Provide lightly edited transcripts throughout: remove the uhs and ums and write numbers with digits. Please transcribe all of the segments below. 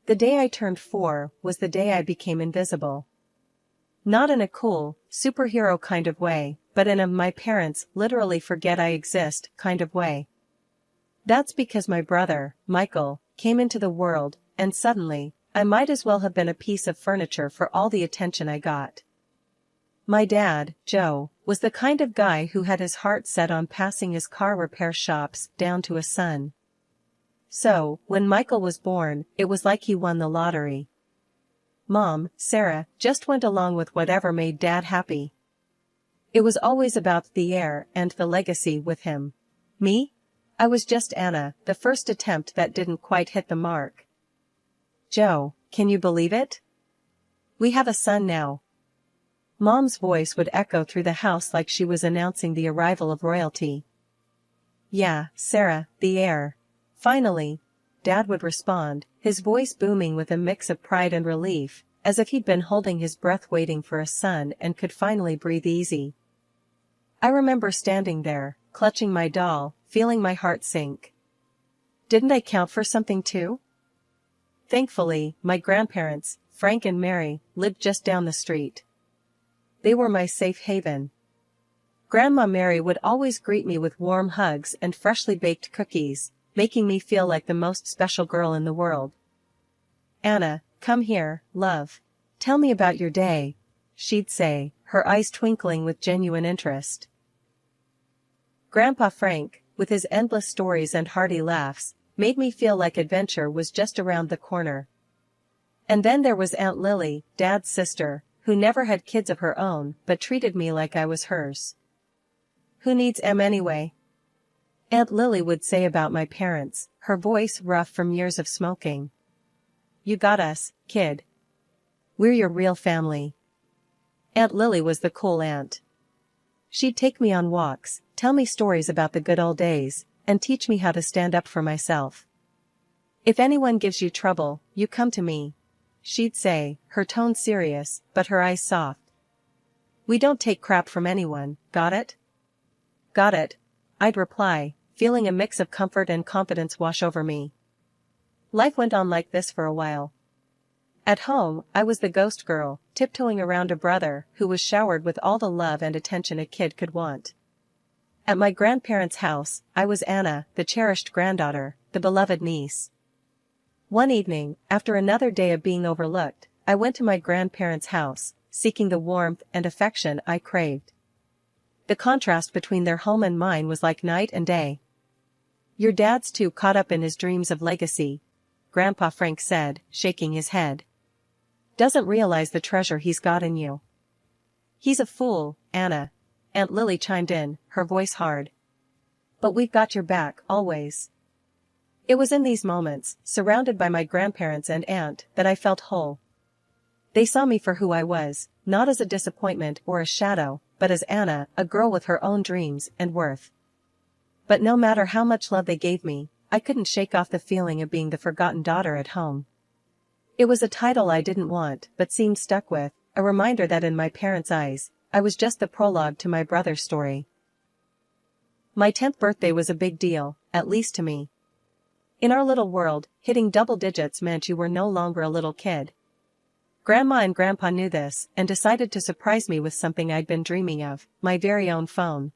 The day I turned 4 was the day I became invisible. Not in a cool, superhero kind of way, but in a my parents literally forget I exist kind of way. That's because my brother, Michael, came into the world, and suddenly, I might as well have been a piece of furniture for all the attention I got. My dad, Joe, was the kind of guy who had his heart set on passing his car repair shops down to a son. So, when Michael was born, it was like he won the lottery. Mom, Sarah, just went along with whatever made Dad happy. It was always about the heir and the legacy with him. Me? I was just Anna, the first attempt that didn't quite hit the mark. Joe, can you believe it? We have a son now. Mom's voice would echo through the house like she was announcing the arrival of royalty. Yeah, Sarah, the heir. Finally, Dad would respond, his voice booming with a mix of pride and relief, as if he'd been holding his breath waiting for a son and could finally breathe easy. I remember standing there, clutching my doll, feeling my heart sink. Didn't I count for something too? Thankfully, my grandparents, Frank and Mary, lived just down the street. They were my safe haven. Grandma Mary would always greet me with warm hugs and freshly baked cookies, making me feel like the most special girl in the world. Anna, come here, love. Tell me about your day, she'd say, her eyes twinkling with genuine interest. Grandpa Frank, with his endless stories and hearty laughs, made me feel like adventure was just around the corner. And then there was Aunt Lily, Dad's sister, who never had kids of her own but treated me like I was hers. Who needs em anyway? Aunt Lily would say about my parents, her voice rough from years of smoking. You got us, kid. We're your real family. Aunt Lily was the cool aunt. She'd take me on walks, tell me stories about the good old days, and teach me how to stand up for myself. If anyone gives you trouble, you come to me, she'd say, her tone serious, but her eyes soft. We don't take crap from anyone, got it? Got it, I'd reply, feeling a mix of comfort and confidence wash over me. Life went on like this for a while. At home, I was the ghost girl, tiptoeing around a brother who was showered with all the love and attention a kid could want. At my grandparents' house, I was Anna, the cherished granddaughter, the beloved niece. One evening, after another day of being overlooked, I went to my grandparents' house, seeking the warmth and affection I craved. The contrast between their home and mine was like night and day. Your dad's too caught up in his dreams of legacy, Grandpa Frank said, shaking his head. Doesn't realize the treasure he's got in you. He's a fool, Anna, Aunt Lily chimed in, her voice hard. But we've got your back, always. It was in these moments, surrounded by my grandparents and aunt, that I felt whole. They saw me for who I was, not as a disappointment or a shadow, but as Anna, a girl with her own dreams and worth. But no matter how much love they gave me, I couldn't shake off the feeling of being the forgotten daughter at home. It was a title I didn't want, but seemed stuck with, a reminder that in my parents' eyes, I was just the prologue to my brother's story. My 10th birthday was a big deal, at least to me. In our little world, hitting double digits meant you were no longer a little kid. Grandma and Grandpa knew this, and decided to surprise me with something I'd been dreaming of, my very own phone.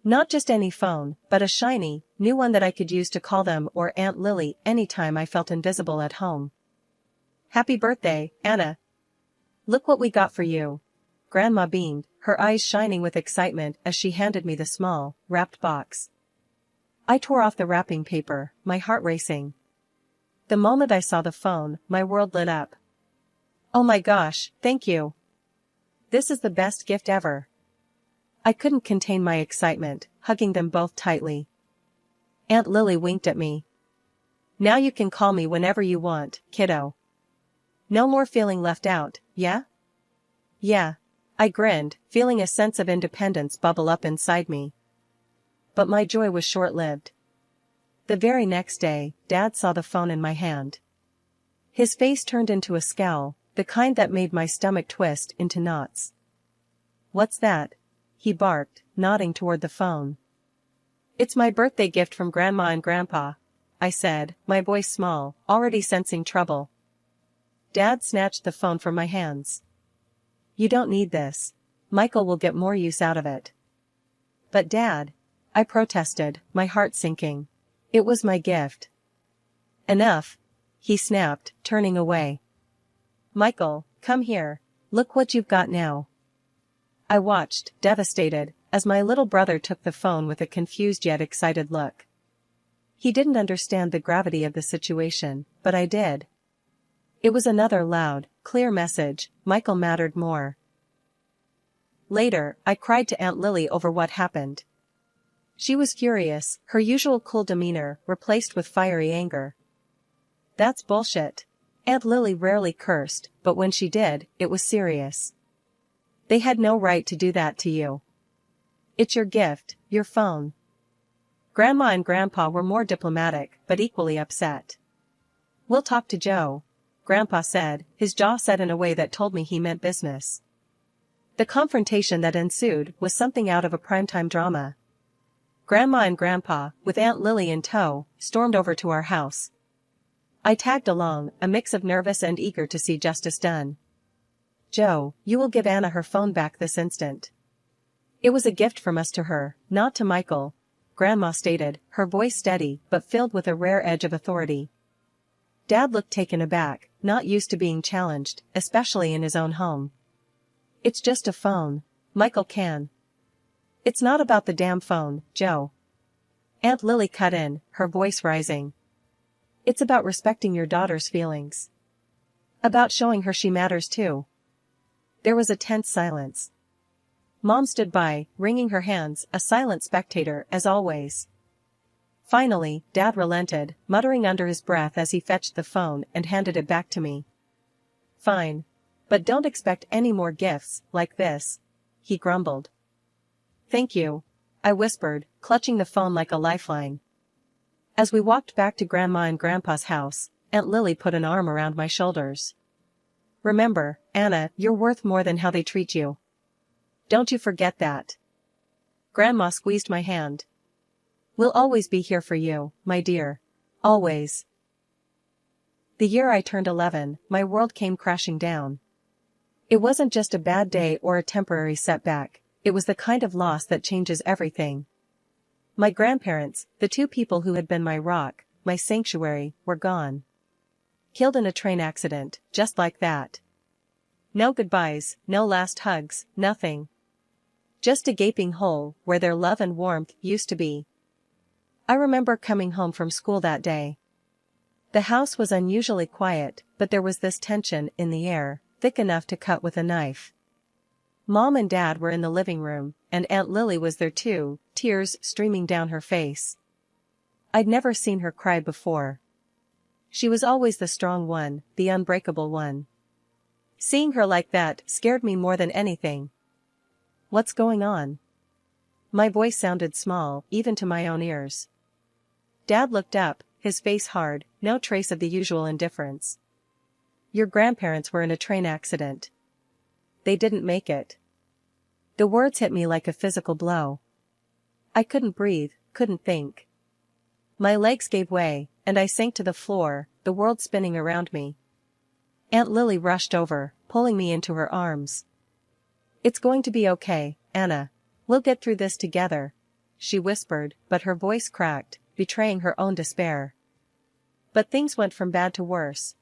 Not just any phone, but a shiny, new one that I could use to call them or Aunt Lily anytime I felt invisible at home. Happy birthday, Anna. Look what we got for you. Grandma beamed, her eyes shining with excitement as she handed me the small, wrapped box. I tore off the wrapping paper, my heart racing. The moment I saw the phone, my world lit up. Oh my gosh, thank you. This is the best gift ever. I couldn't contain my excitement, hugging them both tightly. Aunt Lily winked at me. Now you can call me whenever you want, kiddo. No more feeling left out, yeah? Yeah. I grinned, feeling a sense of independence bubble up inside me. But my joy was short-lived. The very next day, Dad saw the phone in my hand. His face turned into a scowl, the kind that made my stomach twist into knots. What's that? He barked, nodding toward the phone. It's my birthday gift from Grandma and Grandpa, I said, my voice small, already sensing trouble. Dad snatched the phone from my hands. You don't need this. Michael will get more use out of it. But Dad, I protested, my heart sinking. It was my gift. Enough, he snapped, turning away. Michael, come here. Look what you've got now. I watched, devastated, as my little brother took the phone with a confused yet excited look. He didn't understand the gravity of the situation, but I did. It was another loud, clear message. Michael mattered more. Later, I cried to Aunt Lily over what happened. She was furious, her usual cool demeanor replaced with fiery anger. That's bullshit. Aunt Lily rarely cursed, but when she did, it was serious. They had no right to do that to you. It's your gift, your phone. Grandma and Grandpa were more diplomatic, but equally upset. We'll talk to Joe, Grandpa said, his jaw set in a way that told me he meant business. The confrontation that ensued was something out of a primetime drama. Grandma and Grandpa, with Aunt Lily in tow, stormed over to our house. I tagged along, a mix of nervous and eager to see justice done. Joe, you will give Anna her phone back this instant. It was a gift from us to her, not to Michael, Grandma stated, her voice steady but filled with a rare edge of authority. Dad looked taken aback, not used to being challenged, especially in his own home. It's just a phone. Michael can. It's not about the damn phone, Joe. Aunt Lily cut in, her voice rising. It's about respecting your daughter's feelings. About showing her she matters too. There was a tense silence. Mom stood by, wringing her hands, a silent spectator as always. Finally, Dad relented, muttering under his breath as he fetched the phone and handed it back to me. Fine. But don't expect any more gifts like this, he grumbled. Thank you, I whispered, clutching the phone like a lifeline. As we walked back to Grandma and Grandpa's house, Aunt Lily put an arm around my shoulders. Remember, Anna, you're worth more than how they treat you. Don't you forget that. Grandma squeezed my hand. We'll always be here for you, my dear. Always. The year I turned 11, my world came crashing down. It wasn't just a bad day or a temporary setback, it was the kind of loss that changes everything. My grandparents, the two people who had been my rock, my sanctuary, were gone. Killed in a train accident, just like that. No goodbyes, no last hugs, nothing. Just a gaping hole where their love and warmth used to be. I remember coming home from school that day. The house was unusually quiet, but there was this tension in the air, thick enough to cut with a knife. Mom and Dad were in the living room, and Aunt Lily was there too, tears streaming down her face. I'd never seen her cry before. She was always the strong one, the unbreakable one. Seeing her like that scared me more than anything. What's going on? My voice sounded small, even to my own ears. Dad looked up, his face hard, no trace of the usual indifference. Your grandparents were in a train accident. They didn't make it. The words hit me like a physical blow. I couldn't breathe, couldn't think. My legs gave way, and I sank to the floor, the world spinning around me. Aunt Lily rushed over, pulling me into her arms. It's going to be okay, Anna. We'll get through this together, she whispered, but her voice cracked, betraying her own despair. But things went from bad to worse.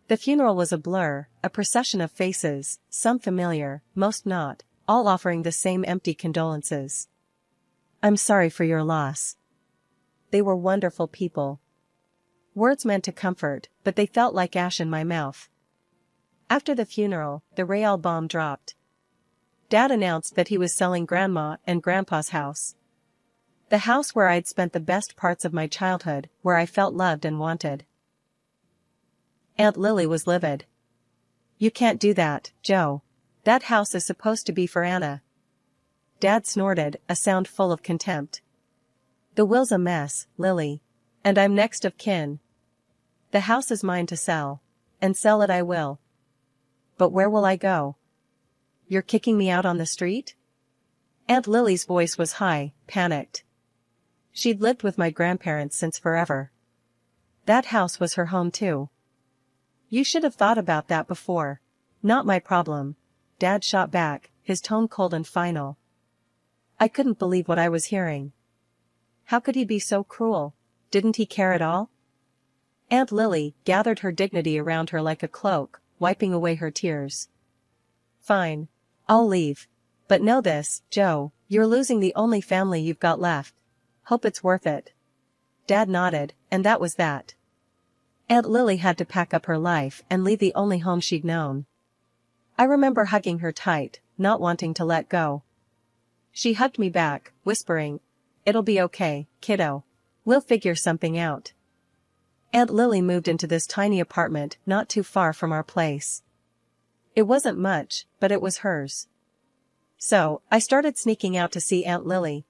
The funeral was a blur, a procession of faces, some familiar, most not, all offering the same empty condolences. I'm sorry for your loss. They were wonderful people. Words meant to comfort, but they felt like ash in my mouth. After the funeral, the Real bomb dropped. Dad announced that he was selling Grandma and Grandpa's house. The house where I'd spent the best parts of my childhood, where I felt loved and wanted. Aunt Lily was livid. You can't do that, Joe. That house is supposed to be for Anna. Dad snorted, a sound full of contempt. The will's a mess, Lily. And I'm next of kin. The house is mine to sell. And sell it I will. But where will I go? You're kicking me out on the street? Aunt Lily's voice was high, panicked. She'd lived with my grandparents since forever. That house was her home too. You should have thought about that before. Not my problem. Dad shot back, his tone cold and final. I couldn't believe what I was hearing. How could he be so cruel? Didn't he care at all? Aunt Lily gathered her dignity around her like a cloak, wiping away her tears. Fine. I'll leave. But know this, Joe, you're losing the only family you've got left. Hope it's worth it. Dad nodded, and that was that. Aunt Lily had to pack up her life and leave the only home she'd known. I remember hugging her tight, not wanting to let go. She hugged me back, whispering, "It'll be okay, kiddo. We'll figure something out." Aunt Lily moved into this tiny apartment not too far from our place. It wasn't much, but it was hers. So, I started sneaking out to see Aunt Lily.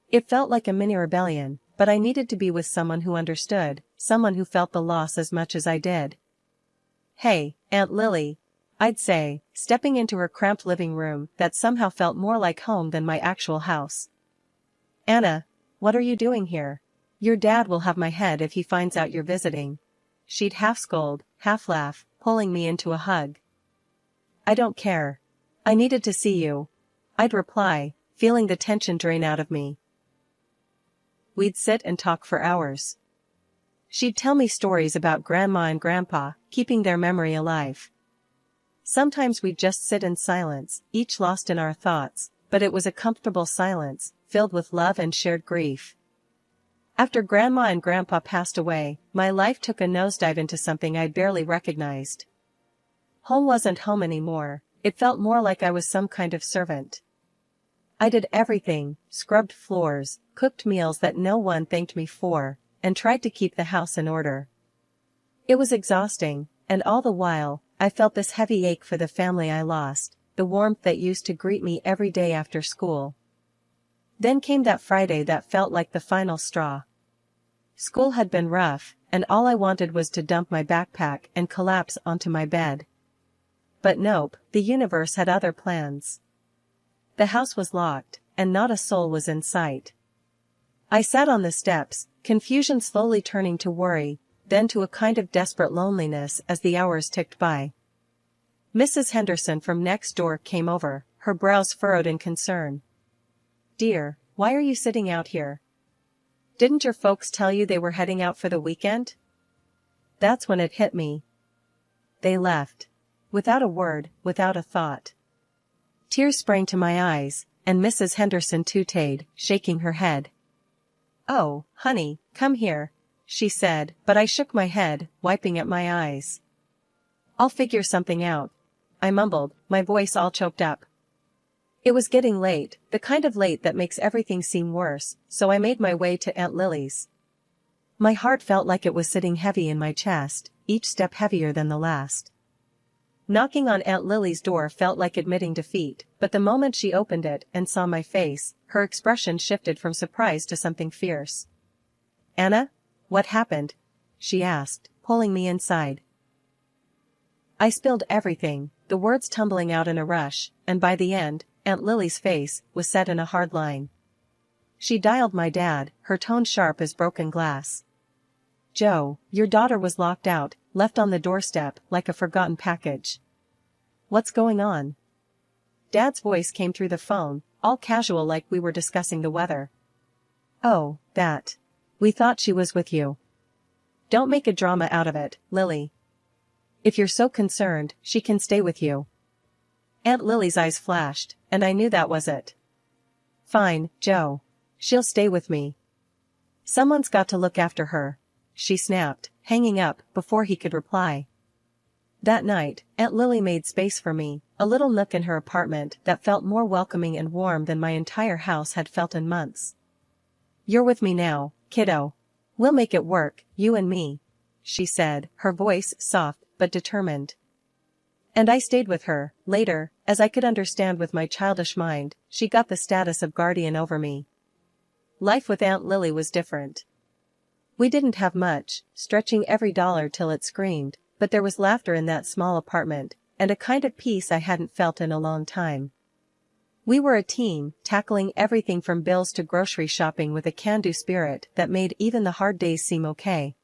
It felt like a mini rebellion, but I needed to be with someone who understood, someone who felt the loss as much as I did. "Hey, Aunt Lily," I'd say, stepping into her cramped living room that somehow felt more like home than my actual house. "Anna, what are you doing here? Your dad will have my head if he finds out you're visiting." She'd half scold, half laugh, pulling me into a hug. "I don't care. I needed to see you," I'd reply, feeling the tension drain out of me. We'd sit and talk for hours. She'd tell me stories about Grandma and Grandpa, keeping their memory alive. Sometimes we'd just sit in silence, each lost in our thoughts, but it was a comfortable silence, filled with love and shared grief. After Grandma and Grandpa passed away, my life took a nosedive into something I barely recognized. Home wasn't home anymore, it felt more like I was some kind of servant. I did everything, scrubbed floors, cooked meals that no one thanked me for, and tried to keep the house in order. It was exhausting, and all the while, I felt this heavy ache for the family I lost, the warmth that used to greet me every day after school. Then came that Friday that felt like the final straw. School had been rough, and all I wanted was to dump my backpack and collapse onto my bed. But nope, the universe had other plans. The house was locked, and not a soul was in sight. I sat on the steps, confusion slowly turning to worry, then to a kind of desperate loneliness as the hours ticked by. Mrs. Henderson from next door came over, her brows furrowed in concern. "Dear, why are you sitting out here? Didn't your folks tell you they were heading out for the weekend?" That's when it hit me. They left. Without a word, without a thought. Tears sprang to my eyes, and Mrs. Henderson tooted, shaking her head. "Oh, honey, come here," she said, but I shook my head, wiping at my eyes. "I'll figure something out," I mumbled, my voice all choked up. It was getting late, the kind of late that makes everything seem worse, so I made my way to Aunt Lily's. My heart felt like it was sitting heavy in my chest, each step heavier than the last. Knocking on Aunt Lily's door felt like admitting defeat, but the moment she opened it and saw my face, her expression shifted from surprise to something fierce. "Anna? What happened?" she asked, pulling me inside. I spilled everything, the words tumbling out in a rush, and by the end, Aunt Lily's face was set in a hard line. She dialed my dad, her tone sharp as broken glass. "Joe, your daughter was locked out, left on the doorstep like a forgotten package. What's going on?" Dad's voice came through the phone, all casual like we were discussing the weather. "Oh, that. We thought she was with you. Don't make a drama out of it, Lily. If you're so concerned, she can stay with you." Aunt Lily's eyes flashed, and I knew that was it. "Fine, Joe. She'll stay with me. Someone's got to look after her," she snapped, hanging up before he could reply. That night, Aunt Lily made space for me, a little nook in her apartment that felt more welcoming and warm than my entire house had felt in months. "You're with me now, kiddo. We'll make it work, you and me," she said, her voice soft but determined. And I stayed with her. Later, as I could understand with my childish mind, she got the status of guardian over me. Life with Aunt Lily was different. We didn't have much, stretching every dollar till it screamed, but there was laughter in that small apartment, and a kind of peace I hadn't felt in a long time. We were a team, tackling everything from bills to grocery shopping with a can-do spirit that made even the hard days seem okay.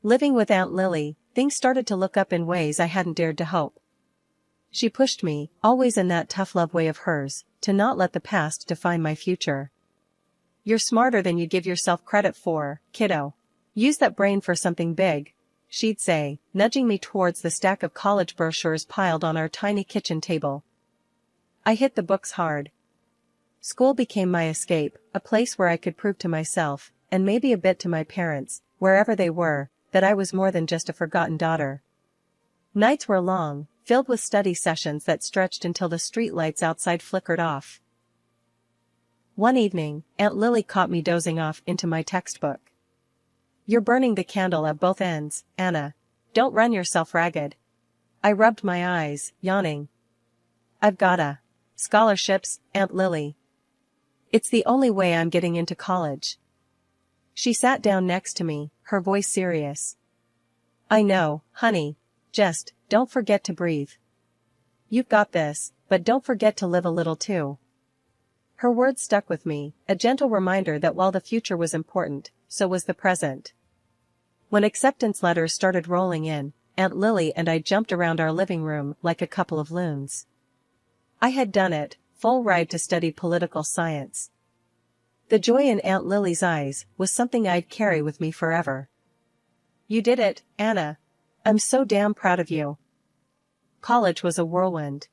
Living with Aunt Lily, things started to look up in ways I hadn't dared to hope. She pushed me, always in that tough love way of hers, to not let the past define my future. "You're smarter than you give yourself credit for, kiddo. Use that brain for something big," she'd say, nudging me towards the stack of college brochures piled on our tiny kitchen table. I hit the books hard. School became my escape, a place where I could prove to myself, and maybe a bit to my parents, wherever they were, that I was more than just a forgotten daughter. Nights were long, filled with study sessions that stretched until the streetlights outside flickered off. One evening, Aunt Lily caught me dozing off into my textbook. "You're burning the candle at both ends, Anna. Don't run yourself ragged." I rubbed my eyes, yawning. "I've gotta. Scholarships, Aunt Lily. It's the only way I'm getting into college." She sat down next to me, her voice serious. "I know, honey. Just, don't forget to breathe. You've got this, but don't forget to live a little too." Her words stuck with me, a gentle reminder that while the future was important, so was the present. When acceptance letters started rolling in, Aunt Lily and I jumped around our living room like a couple of loons. I had done it, full ride to study political science. The joy in Aunt Lily's eyes was something I'd carry with me forever. "You did it, Anna. I'm so damn proud of you." College was a whirlwind.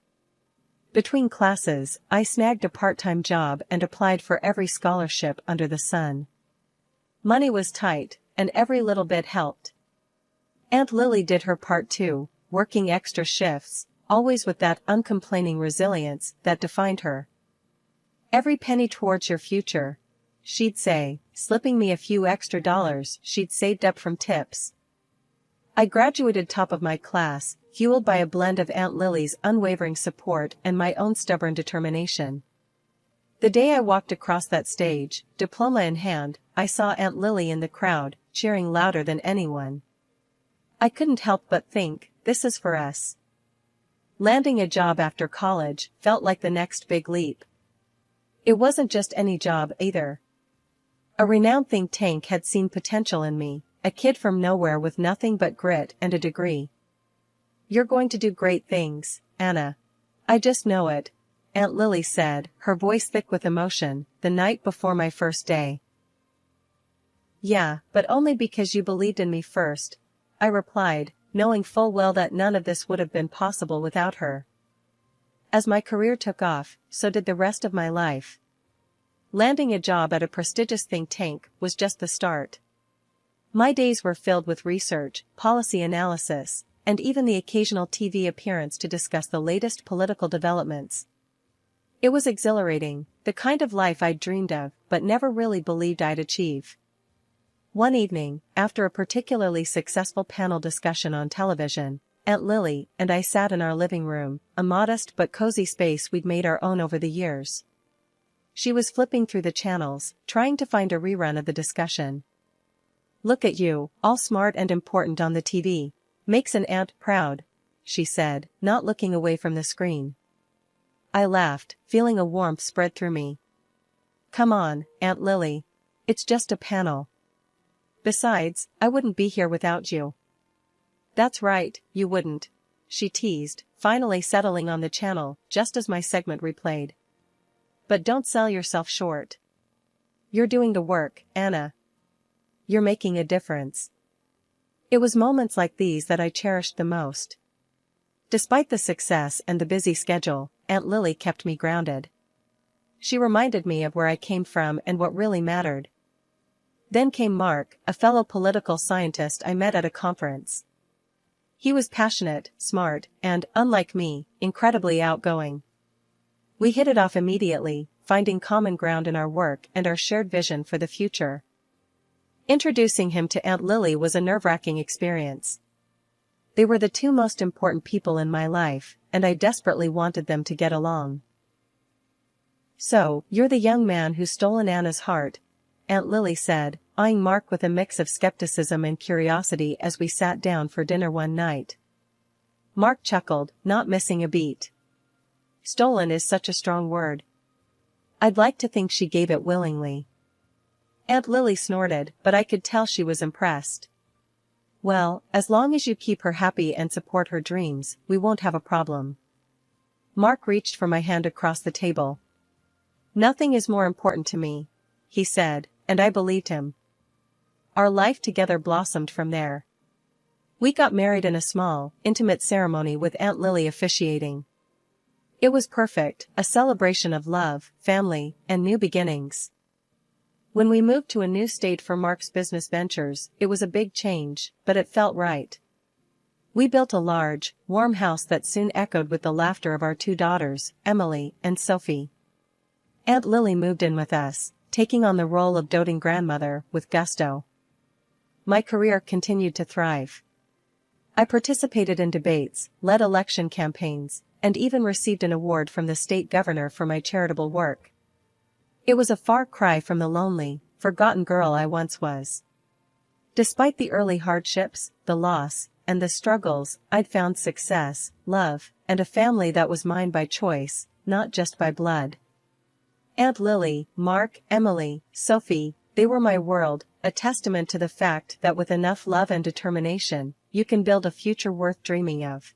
Between classes, I snagged a part-time job and applied for every scholarship under the sun. Money was tight, and every little bit helped. Aunt Lily did her part too, working extra shifts, always with that uncomplaining resilience that defined her. "Every penny towards your future," she'd say, slipping me a few extra dollars she'd saved up from tips. I graduated top of my class, fueled by a blend of Aunt Lily's unwavering support and my own stubborn determination. The day I walked across that stage, diploma in hand, I saw Aunt Lily in the crowd, cheering louder than anyone. I couldn't help but think, this is for us. Landing a job after college felt like the next big leap. It wasn't just any job either. A renowned think tank had seen potential in me, a kid from nowhere with nothing but grit and a degree. "You're going to do great things, Anna. I just know it," Aunt Lily said, her voice thick with emotion, the night before my first day. "Yeah, but only because you believed in me first," I replied, knowing full well that none of this would have been possible without her. As my career took off, so did the rest of my life. Landing a job at a prestigious think tank was just the start. My days were filled with research, policy analysis, and even the occasional TV appearance to discuss the latest political developments. It was exhilarating, the kind of life I'd dreamed of, but never really believed I'd achieve. One evening, after a particularly successful panel discussion on television, Aunt Lily and I sat in our living room, a modest but cozy space we'd made our own over the years. She was flipping through the channels, trying to find a rerun of the discussion. "Look at you, all smart and important on the TV. Makes an aunt proud," she said, not looking away from the screen. I laughed, feeling a warmth spread through me. "Come on, Aunt Lily. It's just a panel. Besides, I wouldn't be here without you." "That's right, you wouldn't," she teased, finally settling on the channel just as my segment replayed. "But don't sell yourself short. You're doing the work, Anna. You're making a difference." It was moments like these that I cherished the most. Despite the success and the busy schedule, Aunt Lily kept me grounded. She reminded me of where I came from and what really mattered. Then came Mark, a fellow political scientist I met at a conference. He was passionate, smart, and, unlike me, incredibly outgoing. We hit it off immediately, finding common ground in our work and our shared vision for the future. Introducing him to Aunt Lily was a nerve-wracking experience. They were the two most important people in my life, and I desperately wanted them to get along. "So, you're the young man who's stolen Anna's heart," Aunt Lily said, eyeing Mark with a mix of skepticism and curiosity as we sat down for dinner one night. Mark chuckled, not missing a beat. "Stolen is such a strong word. I'd like to think she gave it willingly." Aunt Lily snorted, but I could tell she was impressed. Well, as long as you keep her happy and support her dreams, we won't have a problem. Mark reached for my hand across the table. Nothing is more important to me, he said, and I believed him. Our life together blossomed from there. We got married in a small, intimate ceremony with Aunt Lily officiating. It was perfect, a celebration of love, family, and new beginnings. When we moved to a new state for Mark's business ventures, it was a big change, but it felt right. We built a large, warm house that soon echoed with the laughter of our two daughters, Emily and Sophie. Aunt Lily moved in with us, taking on the role of doting grandmother with gusto. My career continued to thrive. I participated in debates, led election campaigns, and even received an award from the state governor for my charitable work. It was a far cry from the lonely, forgotten girl I once was. Despite the early hardships, the loss, and the struggles, I'd found success, love, and a family that was mine by choice, not just by blood. Aunt Lily, Mark, Emily, Sophie, they were my world, a testament to the fact that with enough love and determination, you can build a future worth dreaming of.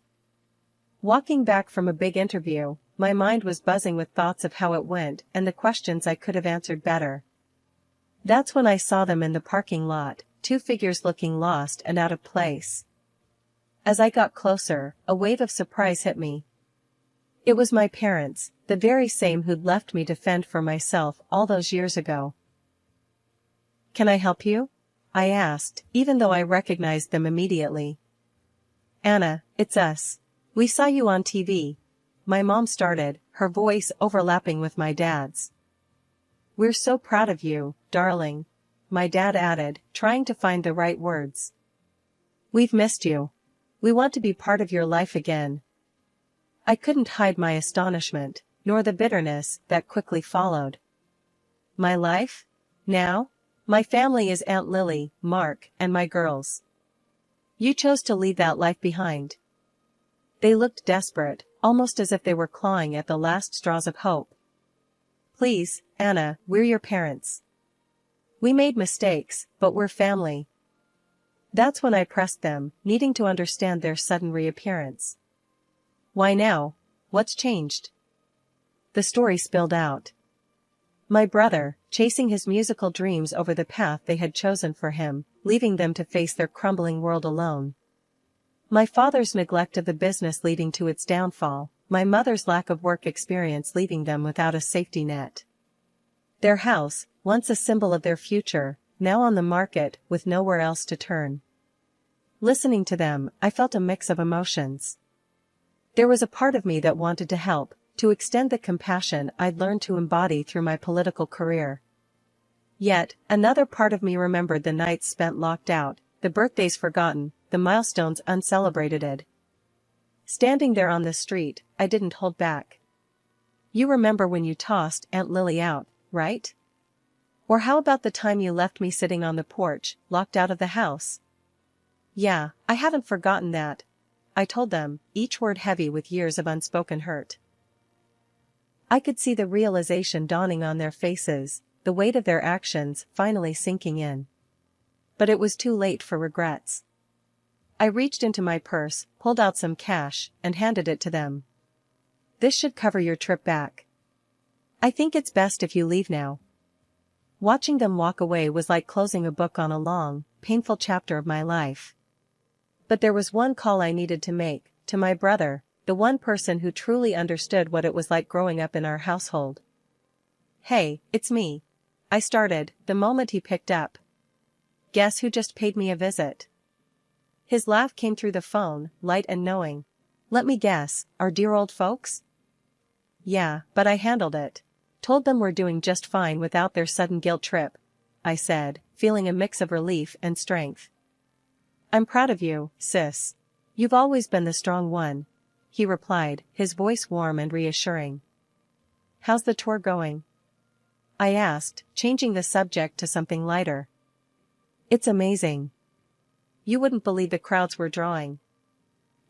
Walking back from a big interview, my mind was buzzing with thoughts of how it went and the questions I could have answered better. That's when I saw them in the parking lot, two figures looking lost and out of place. As I got closer, a wave of surprise hit me. It was my parents, the very same who'd left me to fend for myself all those years ago. "Can I help you?" I asked, even though I recognized them immediately. "Anna, it's us. We saw you on TV." My mom started, her voice overlapping with my dad's. "We're so proud of you, darling," my dad added, trying to find the right words. "We've missed you. We want to be part of your life again." I couldn't hide my astonishment, nor the bitterness that quickly followed. My life? Now? My family is Aunt Lily, Mark, and my girls. You chose to leave that life behind. They looked desperate, almost as if they were clawing at the last straws of hope. "Please, Anna, we're your parents. We made mistakes, but we're family." That's when I pressed them, needing to understand their sudden reappearance. "Why now? What's changed?" The story spilled out. My brother, chasing his musical dreams over the path they had chosen for him, leaving them to face their crumbling world alone. My father's neglect of the business leading to its downfall, my mother's lack of work experience leaving them without a safety net. Their house, once a symbol of their future, now on the market with nowhere else to turn. Listening to them, I felt a mix of emotions. There was a part of me that wanted to help, to extend the compassion I'd learned to embody through my political career. Yet, another part of me remembered the nights spent locked out, the birthdays forgotten, the milestones uncelebrated. Standing there on the street, I didn't hold back. "You remember when you tossed Aunt Lily out, right? Or how about the time you left me sitting on the porch, locked out of the house?" "Yeah, I haven't forgotten that," I told them, each word heavy with years of unspoken hurt. I could see the realization dawning on their faces, the weight of their actions finally sinking in. But it was too late for regrets. I reached into my purse, pulled out some cash, and handed it to them. "This should cover your trip back. I think it's best if you leave now." Watching them walk away was like closing a book on a long, painful chapter of my life. But there was one call I needed to make, to my brother, the one person who truly understood what it was like growing up in our household. "Hey, it's me," I started, the moment he picked up. "Guess who just paid me a visit?" His laugh came through the phone, light and knowing. "Let me guess, our dear old folks?" "Yeah, but I handled it. Told them we're doing just fine without their sudden guilt trip," I said, feeling a mix of relief and strength. "I'm proud of you, sis. You've always been the strong one," he replied, his voice warm and reassuring. "How's the tour going?" I asked, changing the subject to something lighter. "It's amazing. You wouldn't believe the crowds we're drawing.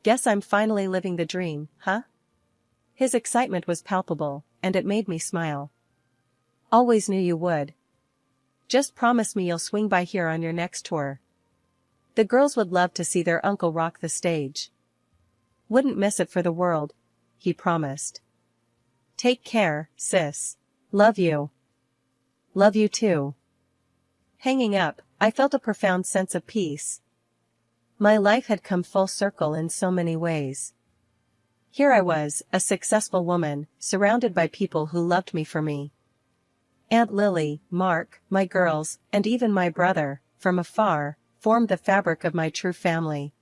Guess I'm finally living the dream, huh?" His excitement was palpable, and it made me smile. "Always knew you would. Just promise me you'll swing by here on your next tour." The girls would love to see their uncle rock the stage. Wouldn't miss it for the world, he promised. Take care, sis. Love you. Love you too. Hanging up, I felt a profound sense of peace. My life had come full circle in so many ways. Here I was, a successful woman, surrounded by people who loved me for me. Aunt Lily, Mark, my girls, and even my brother, from afar, formed the fabric of my true family.